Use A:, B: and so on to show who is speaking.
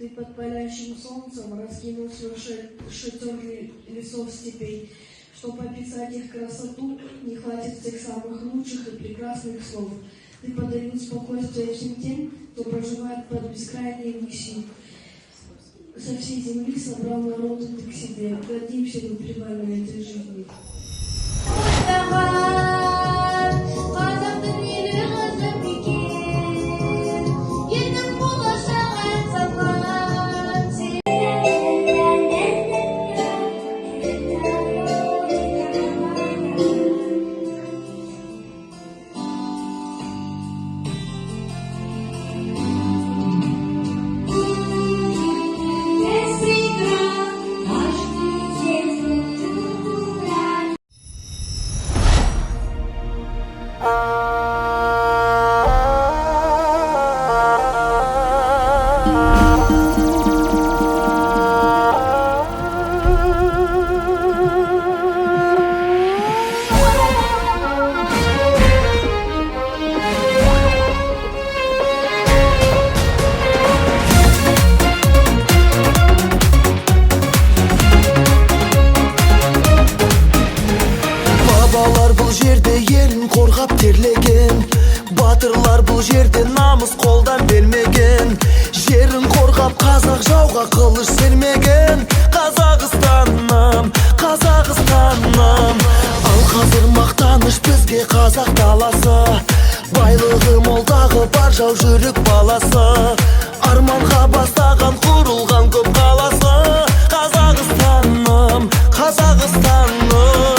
A: Ты под палящим солнцем раскинул свой шатер лесов степей. Чтоб описать их красоту, не хватит тех самых лучших и прекрасных слов. Ты подарил спокойствие всем тем, кто проживает под бескрайней выси. Со всей земли собрал народ ты к себе. Гордимся мы привальной этой жизни.
B: Терлеген батырлар бұл жерде намыс қолдан бермеген, жерін қорғап қазақ жауға қылыш сермеген. Қазақстаным, Қазақстаным, ал қазір мақтаныш бізге қазақ даласы, байлығы молдағы бар жау жүрек баласы, арманға бастаған құрылған көп қаласы. Қазақстаным, Қазақстаным.